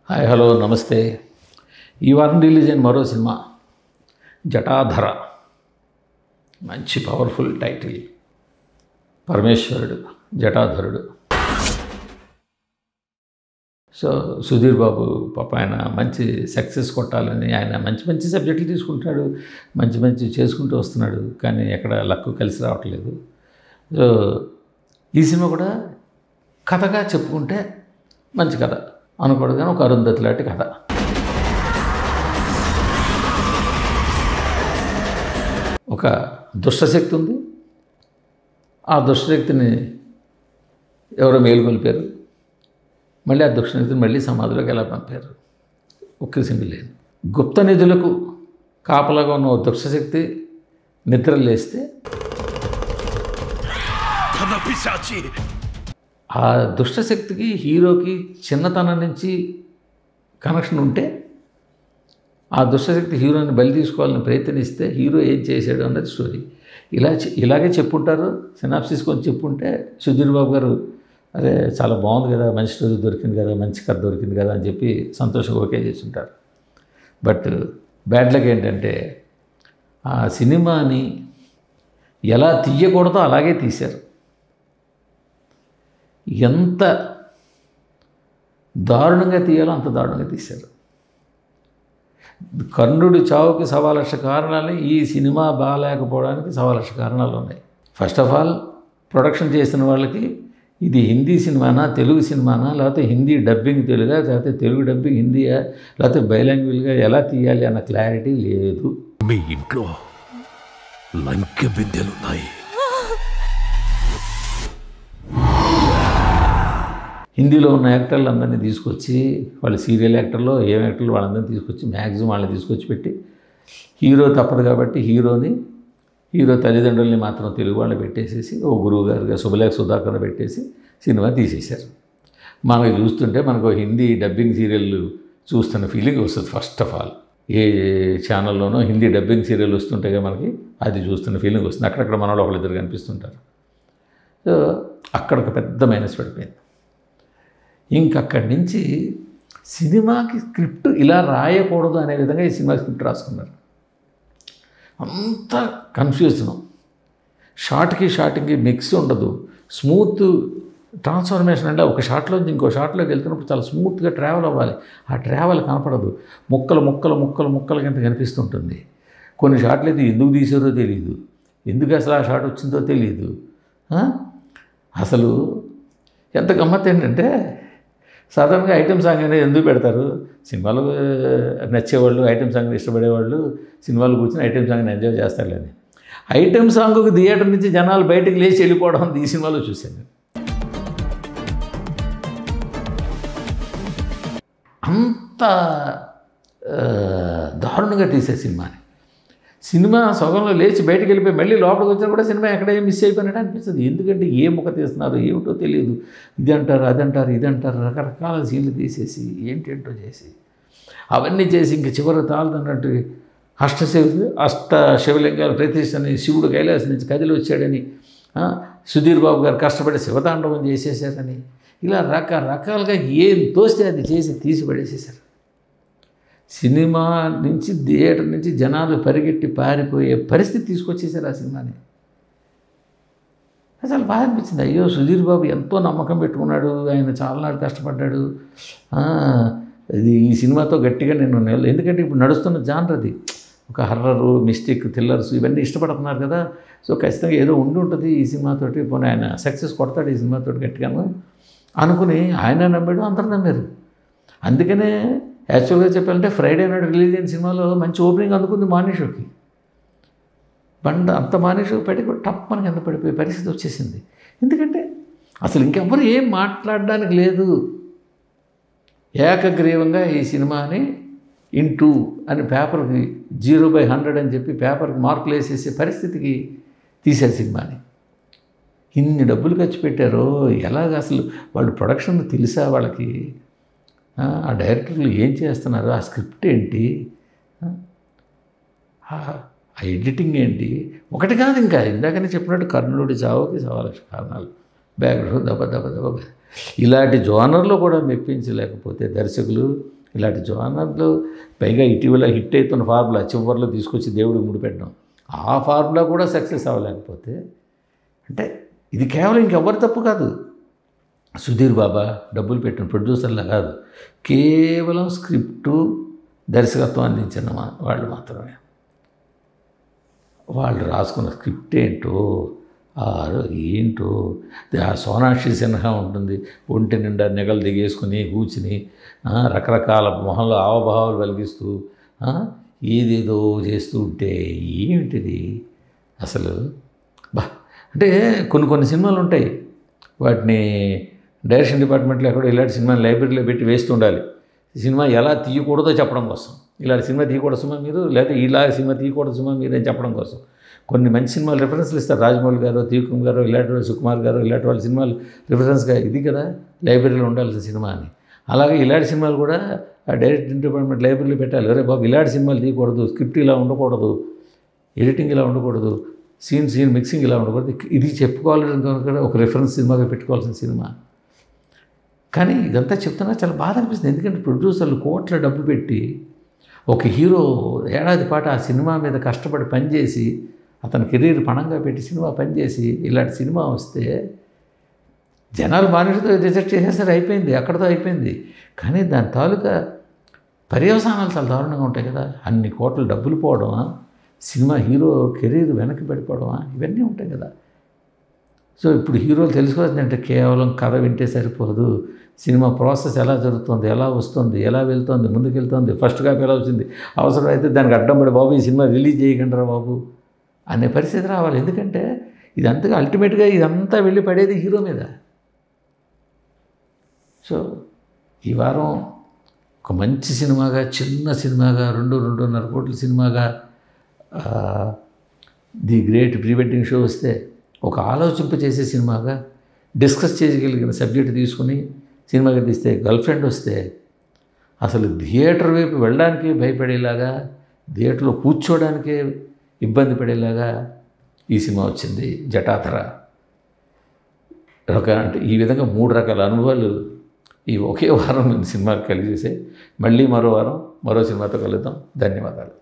Hi hello నమస్తే. ఈ వారం రిలీజ్ అయిన మరో సినిమా జటాధర. మంచి పవర్ఫుల్ టైటిల్. పరమేశ్వరుడు జటాధరుడు. సో సుధీర్ బాబు పాప ఆయన మంచి సక్సెస్ కొట్టాలని ఆయన మంచి మంచి సబ్జెక్టులు తీసుకుంటాడు, మంచి మంచి చేసుకుంటూ వస్తున్నాడు. కానీ ఎక్కడ లక్కు కలిసి రావట్లేదు. సో ఈ సినిమా కూడా కథగా చెప్పుకుంటే మంచి కథ అనుకోడు, కానీ ఒక అరుంధతి లాంటి కథ. ఒక దుష్టశక్తి ఉంది. ఆ దుష్టశక్తిని ఎవరో మేలుకొల్పారు. మళ్ళీ ఆ దుష్టశక్తిని మళ్ళీ సమాధిలోకి ఎలా పంపారు? ఒక్క సింగిల్ లేని గుప్త నిధులకు కాపలాగా ఉన్న ఓ దుష్టశక్తి నిద్ర లేస్తే ఆ దుష్టశక్తికి హీరోకి చిన్నతనం నుంచి కనెక్షన్ ఉంటే ఆ దుష్టశక్తి హీరోని బలి తీసుకోవాలని ప్రయత్నిస్తే హీరో ఏం చేశాడు అన్నది స్టోరీ. ఇలాగే చెప్పుంటారు. సినాప్సిస్ కొంచెం చెప్పుంటే సుధీర్ బాబు గారు అరే చాలా బాగుంది కదా, మంచి స్టోరీ దొరికింది కదా, మంచి కథ దొరికింది కదా అని చెప్పి సంతోషంగా ఓకే చేస్తుంటారు. బట్ బ్యాడ్ లక్ ఏంటంటే ఆ సినిమాని ఎలా తీయకూడదో అలాగే తీశారు. ఎంత దారుణంగా తీయాలో అంత దారుణంగా తీశారు. కర్ణుడి చావుకి 1,00,000 కారణాలని ఈ సినిమా బాగాలేకపోవడానికి 1,00,000 కారణాలు ఉన్నాయి. ఫస్ట్ ఆఫ్ ఆల్ ప్రొడక్షన్ చేసిన వాళ్ళకి ఇది హిందీ సినిమానా, తెలుగు సినిమానా, లేకపోతే హిందీ డబ్బింగ్ తెలుగా, లేకపోతే తెలుగు డబ్బింగ్ హిందీయా, లేకపోతే బైలాంగ్వేజ్గా ఎలా తీయాలి అన్న క్లారిటీ లేదు. మీ ఇంట్లో లంక బిందెలున్నాయి. హిందీలో ఉన్న యాక్టర్లు అందరినీ తీసుకొచ్చి, వాళ్ళు సీరియల్ యాక్టర్లో ఏం యాక్టర్లు వాళ్ళందరినీ తీసుకొచ్చి మ్యాక్సిమం వాళ్ళని తీసుకొచ్చి పెట్టి, హీరో తప్పదు కాబట్టి హీరో తల్లిదండ్రుల్ని మాత్రం తెలుగు వాళ్ళు పెట్టేసేసి ఓ గురువు గారుగా శుభలేఖ సుధాకర్ని పెట్టేసి సినిమా తీసేశారు. మనకు చూస్తుంటే మనకు హిందీ డబ్బింగ్ సీరియల్ చూస్తున్న ఫీలింగ్ వస్తుంది. ఫస్ట్ ఆఫ్ ఆల్ ఏ ఛానల్లోనో హిందీ డబ్బింగ్ సీరియల్ వస్తుంటాయి మనకి, అది చూస్తున్న ఫీలింగ్ వస్తుంది. అక్కడక్కడ మన వాళ్ళు ఒకళ్ళిద్దరు కనిపిస్తుంటారు. సో అక్కడ ఒక పెద్ద మైనస్ పడిపోయింది. ఇంకక్కడి నుంచి సినిమాకి స్క్రిప్ట్ ఇలా రాయకూడదు అనే విధంగా ఈ సినిమా స్క్రిప్ట్ రాసుకున్నారు. అంత కన్ఫ్యూజను, షాట్కి మిక్స్ ఉండదు, స్మూత్ ట్రాన్స్ఫర్మేషన్. అంటే ఒక షాట్లోంచి ఇంకో షాట్లోకి వెళ్తున్నప్పుడు చాలా స్మూత్గా ట్రావెల్ అవ్వాలి. ఆ ట్రావెల్ కనపడదు. ముక్కలు కింద కనిపిస్తుంటుంది. కొన్ని షాట్లు అయితే ఎందుకు తీసారో తెలియదు, ఎందుకు అసలు ఆ షాట్ వచ్చిందో తెలియదు. అసలు ఎంత గమ్మత్ ఏంటంటే సాధారణంగా ఐటెం సాంగ్ అనేది ఎందుకు పెడతారు? సినిమాలు నచ్చేవాళ్ళు, ఐటెం సాంగ్ ఇష్టపడేవాళ్ళు సినిమాలు కూర్చొని ఐటెం సాంగ్ని ఎంజాయ్ చేస్తారులేని, ఐటెం సాంగ్కి థియేటర్ నుంచి జనాలు బయటకు లేచి వెళ్ళిపోవడం ఈ సినిమాలో చూశాను. అంత దారుణంగా తీసే సినిమా సగంలో లేచి బయటకు వెళ్ళిపోయి మళ్ళీ లోపలికి వచ్చినా కూడా సినిమా ఎక్కడే మిస్ అయిపోయినట్టు అనిపిస్తుంది. ఎందుకంటే ఏ ముఖ తీస్తున్నారు ఏమిటో తెలియదు. ఇది అంటారు రకరకాల సీన్లు తీసేసి ఏంటేంటో చేసి అవన్నీ చేసి ఇంక చివరి తాళదన్నట్టు అష్ట శివలింగాల ప్రతిష్టని శివుడు కైలాసం నుంచి కదిలి వచ్చాడని, సుధీర్ బాబు గారు కష్టపడి శివతాండవం చేసేసారని, ఇలా రకరకాలుగా ఏం తోస్తే అది చేసి తీసి పడేసేసారు. సినిమా నుంచి థియేటర్ నుంచి జనాలు పరిగెట్టి పారిపోయే పరిస్థితి తీసుకొచ్చేసారు ఆ సినిమాని. అసలు బాగా అనిపించింది. అయ్యో సుధీర్ బాబు ఎంతో నమ్మకం పెట్టుకున్నాడు, ఆయన చాలా నాడు కష్టపడ్డాడు. ఇది ఈ సినిమాతో గట్టిగా నేను ఎందుకంటే ఇప్పుడు నడుస్తున్న జానర్ అది ఒక హర్రరు, మిస్టిక్, థ్రిల్లర్స్ ఇవన్నీ ఇష్టపడుతున్నారు కదా. సో ఖచ్చితంగా ఏదో ఉంటుంది ఈ సినిమాతోటి. పోనీ ఆయన సక్సెస్ కొడతాడు ఈ సినిమాతోటి గట్టిగాను అనుకుని ఆయన నమ్మాడు, అందరూ నమ్మారు. అందుకనే యాక్చువల్గా చెప్పాలంటే ఫ్రైడే నాడు రిలీజ్ అయిన సినిమాలో మంచి ఓపెనింగ్ అందుకుంది మార్నింగ్ షోకి. అంత మార్నింగ్ షో పెట్టి టప్ మనకి ఎంత పడిపోయే పరిస్థితి వచ్చేసింది. ఎందుకంటే అసలు ఇంకెవ్వరు ఏం మాట్లాడడానికి లేదు. ఏకగ్రీవంగా ఈ సినిమాని ఇంటూ అని పేపర్కి 0/100 అని చెప్పి పేపర్కి మార్కులు వేసేసే పరిస్థితికి తీశారు సినిమాని. ఇన్ని డబ్బులు ఖర్చు పెట్టారో ఎలాగ అసలు వాళ్ళు ప్రొడక్షన్ తెలుసా వాళ్ళకి? ఆ డైరెక్టర్లు ఏం చేస్తున్నారు? ఆ స్క్రిప్ట్ ఏంటి? ఆ ఎడిటింగ్ ఏంటి? ఒకటి కాదు, ఇంకా ఇందాకనే చెప్పినట్టు కర్ణుడి చావుకి 1,00,000 కారణాలు, బ్యాక్గ్రౌండ్ దెబ్బ. ఇలాంటి జోనర్లో కూడా మెప్పించలేకపోతే దర్శకులు ఇలాంటి జోనర్లు పైగా ఇటీవల హిట్ అవుతున్న ఫార్ములా చివరిలో తీసుకొచ్చి దేవుడికి ముడిపెట్టడం, ఆ ఫార్ములా కూడా సక్సెస్ అవ్వలేకపోతే అంటే ఇది కేవలం ఇంకెవ్వరి తప్పు కాదు. సుధీర్ బాబా డబ్బులు పెట్టిన ప్రొడ్యూసర్లా కాదు, కేవలం స్క్రిప్టు దర్శకత్వం అందించిన వాళ్ళు మాత్రమే. వాళ్ళు రాసుకున్న స్క్రిప్ట్ ఏంటో ఏంటో ఆ సోనాక్షి సిన్హా ఉంటుంది, ఒంటి నిండా నెగలు దిగేసుకుని కూర్చుని రకరకాల మొహంలో ఆవభావాలు వెలిగిస్తూ ఏదేదో చేస్తూ ఉంటే ఏమిటిది అసలు. అంటే కొన్ని సినిమాలు ఉంటాయి, వాటిని డైరెక్షన్ డిపార్ట్మెంట్లో ఎక్కడో ఇలాంటి సినిమాని లైబ్రరీలో పెట్టి వేస్తుండాలి, సినిమా ఎలా తీయకూడదో చెప్పడం కోసం. ఇలాంటి సినిమా తీయకూడదు సుమా మీరు, లేకపోతే ఇలా సినిమా తీయకూడదు సుమా మీరు అని చెప్పడం కోసం కొన్ని మంచి సినిమాలు రిఫరెన్స్లు ఇస్తారు. రాజమౌళి గారు, త్రివిక్రమ్ గారు, ఇలాంటి సుకుమార్ గారు, ఇలాంటి వాళ్ళ సినిమాలు రిఫరెన్స్గా ఇది కదా లైబ్రరీలో ఉండాల్సిన సినిమా అని. అలాగే ఇలాంటి సినిమాలు కూడా డైరెక్షన్ డిపార్ట్మెంట్ లైబ్రరీలో పెట్టాలి. అరే బాబు ఇలాంటి సినిమాలు తీయకూడదు, స్క్రిప్ట్ ఇలా ఉండకూడదు, ఎడిటింగ్ ఇలా ఉండకూడదు, సీన్ మిక్సింగ్ ఇలా ఉండకూడదు, ఇది చెప్పుకోవాలని కనుక ఒక రిఫరెన్స్ సినిమాగా పెట్టుకోవాల్సిన సినిమా. కానీ ఇదంతా చెప్తున్నా చాలా బాధ అనిపిస్తుంది. ఎందుకంటే ప్రొడ్యూసర్లు కోట్ల డబ్బు పెట్టి ఒక హీరో ఏడాది పాటు ఆ సినిమా మీద కష్టపడి పనిచేసి అతని కెరీర్ పణంగా పెట్టి సినిమా పనిచేసి ఇలాంటి సినిమా వస్తే జనాలు మానేతో రిజెక్ట్ చేసేసరి అయిపోయింది, అక్కడితో అయిపోయింది. కానీ దాని తాలూకా పర్యవసానాలు చాలా దారుణంగా ఉంటాయి కదా. అన్ని కోట్ల డబ్బులు పోవడమా, సినిమా హీరో కెరీర్ వెనక్కి పడిపోవడమా, ఇవన్నీ ఉంటాయి కదా. సో ఇప్పుడు హీరోలు తెలుసుకోవాల్సిందంటే కేవలం కథ వింటే సరిపోదు, సినిమా ప్రాసెస్ ఎలా జరుగుతుంది, ఎలా వస్తుంది, ఎలా వెళ్తుంది, ముందుకు వెళ్తుంది, ఫస్ట్ కాపీ ఎలా వచ్చింది, అవసరమైతే దానికి అడ్డం పడి బాబు ఈ సినిమా రిలీజ్ చేయకండి బాబు అనే పరిస్థితి రావాలి. ఎందుకంటే ఇదంతా అల్టిమేట్గా ఇదంతా వెళ్ళి పడేది హీరో మీద. సో ఈ వారం ఒక మంచి సినిమాగా, చిన్న సినిమాగా, 2-2.5 కోట్ల సినిమాగా the great pre wedding show వస్తే, ఒక ఆలోచింపచేసే సినిమాగా డిస్కస్ చేయగలిగిన సబ్జెక్ట్ తీసుకుని సినిమాగా తీస్తే, గర్ల్ ఫ్రెండ్ వస్తే అసలు థియేటర్ వైపు వెళ్ళడానికి భయపడేలాగా, థియేటర్లో కూర్చోవడానికే ఇబ్బంది పడేలాగా ఈ సినిమా వచ్చింది జటాధర. అంటే ఈ విధంగా 3 రకాల అనుభవాలు ఈ ఒకే వారం సినిమాకి కలిగేసాయి. మళ్ళీ మరో వారం మరో సినిమాతో కలుద్దాం. ధన్యవాదాలు.